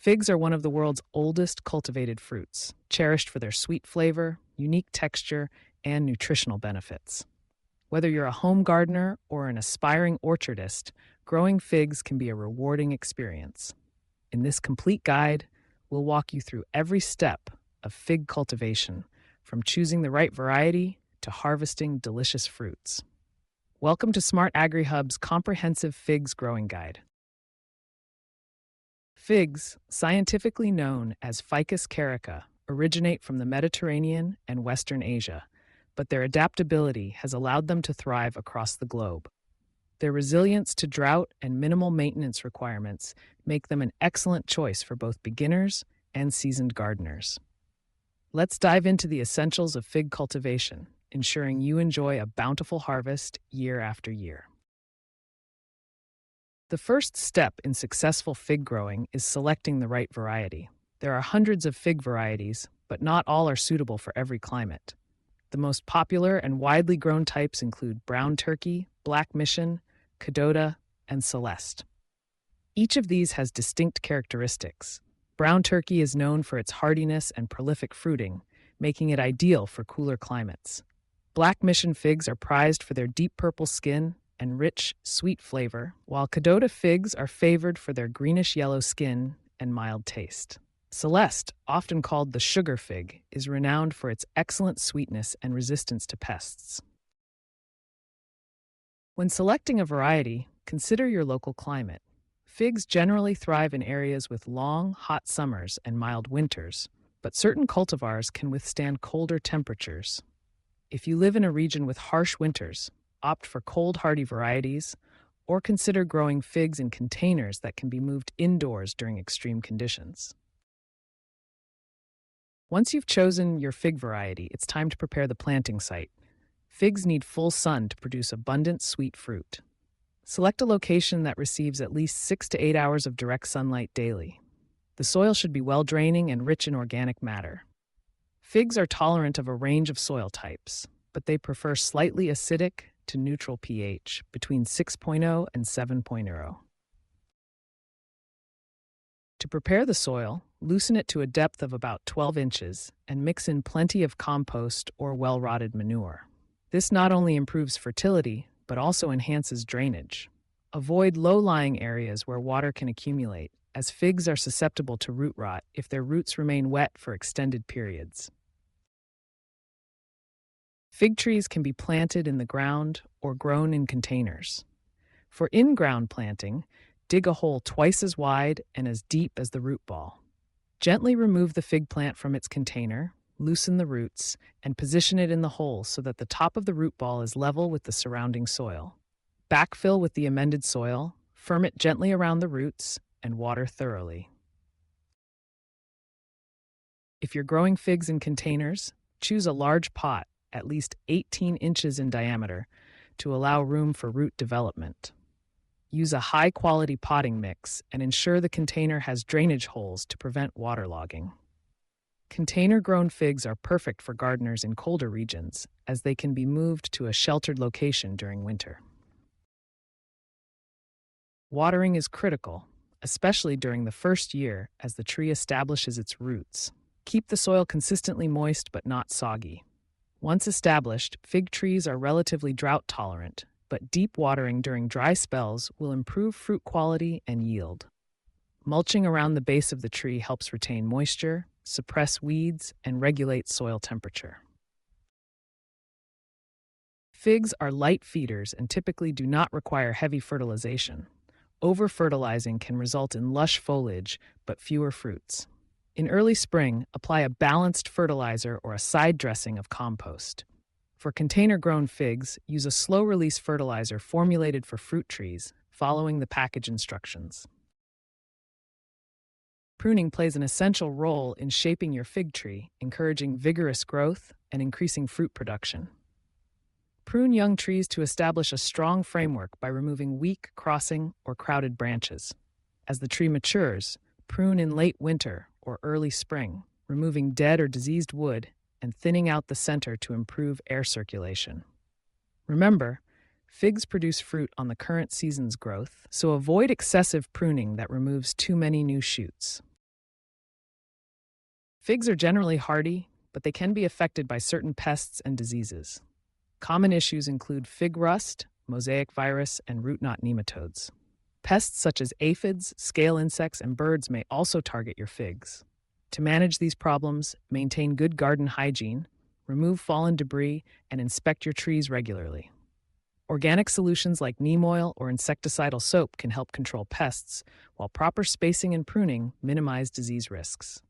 Figs are one of the world's oldest cultivated fruits, cherished for their sweet flavor, unique texture, and nutritional benefits. Whether you're a home gardener or an aspiring orchardist, growing figs can be a rewarding experience. In this complete guide, we'll walk you through every step of fig cultivation, from choosing the right variety to harvesting delicious fruits. Welcome to SMART-AGRI Hub's comprehensive figs growing guide. Figs, scientifically known as Ficus carica, originate from the Mediterranean and Western Asia, but their adaptability has allowed them to thrive across the globe. Their resilience to drought and minimal maintenance requirements make them an excellent choice for both beginners and seasoned gardeners. Let's dive into the essentials of fig cultivation, ensuring you enjoy a bountiful harvest year after year. The first step in successful fig growing is selecting the right variety. There are hundreds of fig varieties, but not all are suitable for every climate. The most popular and widely grown types include brown turkey, black mission, cadota, and celeste. Each of these has distinct characteristics. Brown turkey is known for its hardiness and prolific fruiting, making it ideal for cooler climates. Black mission figs are prized for their deep purple skin and rich, sweet flavor, while cadota figs are favored for their greenish-yellow skin and mild taste. Celeste, often called the sugar fig, is renowned for its excellent sweetness and resistance to pests. When selecting a variety, consider your local climate. Figs generally thrive in areas with long, hot summers and mild winters, but certain cultivars can withstand colder temperatures. If you live in a region with harsh winters, opt for cold, hardy varieties, or consider growing figs in containers that can be moved indoors during extreme conditions. Once you've chosen your fig variety, it's time to prepare the planting site. Figs need full sun to produce abundant, sweet fruit. Select a location that receives at least 6 to 8 hours of direct sunlight daily. The soil should be well-draining and rich in organic matter. Figs are tolerant of a range of soil types, but they prefer slightly acidic to neutral pH between 6.0 and 7.0. To prepare the soil, loosen it to a depth of about 12 inches and mix in plenty of compost or well-rotted manure. This not only improves fertility, but also enhances drainage. Avoid low-lying areas where water can accumulate, as figs are susceptible to root rot if their roots remain wet for extended periods. Fig trees can be planted in the ground or grown in containers. For in-ground planting, dig a hole twice as wide and as deep as the root ball. Gently remove the fig plant from its container, loosen the roots, and position it in the hole so that the top of the root ball is level with the surrounding soil. Backfill with the amended soil, firm it gently around the roots, and water thoroughly. If you're growing figs in containers, choose a large pot, at least 18 inches in diameter, to allow room for root development. Use a high-quality potting mix and ensure the container has drainage holes to prevent waterlogging. Container-grown figs are perfect for gardeners in colder regions, as they can be moved to a sheltered location during winter. Watering is critical, especially during the first year as the tree establishes its roots. Keep the soil consistently moist but not soggy. Once established, fig trees are relatively drought-tolerant, but deep watering during dry spells will improve fruit quality and yield. Mulching around the base of the tree helps retain moisture, suppress weeds, and regulate soil temperature. Figs are light feeders and typically do not require heavy fertilization. Over-fertilizing can result in lush foliage but fewer fruits. In early spring, apply a balanced fertilizer or a side dressing of compost. For container-grown figs, use a slow-release fertilizer formulated for fruit trees, following the package instructions. Pruning plays an essential role in shaping your fig tree, encouraging vigorous growth and increasing fruit production. Prune young trees to establish a strong framework by removing weak, crossing, or crowded branches. As the tree matures, prune in late winter or early spring, removing dead or diseased wood and thinning out the center to improve air circulation. Remember, figs produce fruit on the current season's growth, so avoid excessive pruning that removes too many new shoots. Figs are generally hardy, but they can be affected by certain pests and diseases. Common issues include fig rust, mosaic virus, and root knot nematodes. Pests such as aphids, scale insects, and birds may also target your figs. To manage these problems, maintain good garden hygiene, remove fallen debris, and inspect your trees regularly. Organic solutions like neem oil or insecticidal soap can help control pests, while proper spacing and pruning minimize disease risks.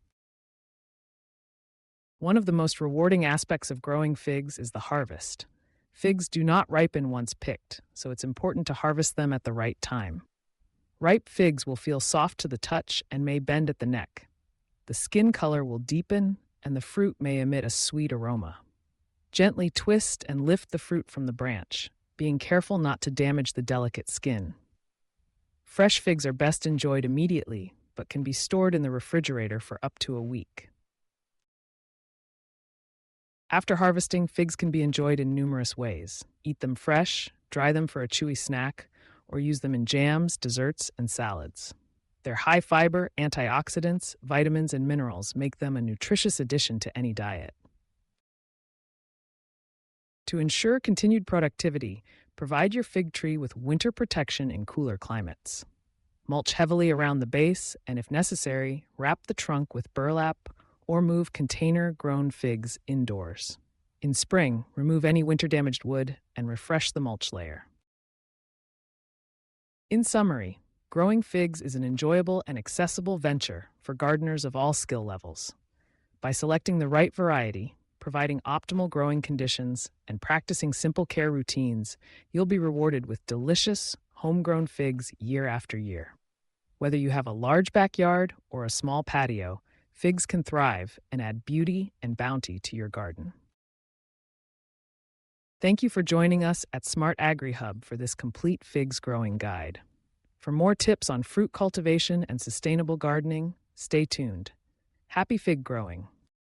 One of the most rewarding aspects of growing figs is the harvest. Figs do not ripen once picked, so it's important to harvest them at the right time. Ripe figs will feel soft to the touch and may bend at the neck. The skin color will deepen, and the fruit may emit a sweet aroma. Gently twist and lift the fruit from the branch, being careful not to damage the delicate skin. Fresh figs are best enjoyed immediately, but can be stored in the refrigerator for up to a week. After harvesting, figs can be enjoyed in numerous ways. Eat them fresh, dry them for a chewy snack, or use them in jams, desserts, and salads. Their high fiber, antioxidants, vitamins, and minerals make them a nutritious addition to any diet. To ensure continued productivity, provide your fig tree with winter protection in cooler climates. Mulch heavily around the base, and if necessary, wrap the trunk with burlap or move container-grown figs indoors. In spring, remove any winter-damaged wood and refresh the mulch layer. In summary, growing figs is an enjoyable and accessible venture for gardeners of all skill levels. By selecting the right variety, providing optimal growing conditions, and practicing simple care routines, you'll be rewarded with delicious, homegrown figs year after year. Whether you have a large backyard or a small patio, figs can thrive and add beauty and bounty to your garden. Thank you for joining us at SMART-AGRI Hub for this complete figs growing guide. For more tips on fruit cultivation and sustainable gardening, stay tuned. Happy fig growing!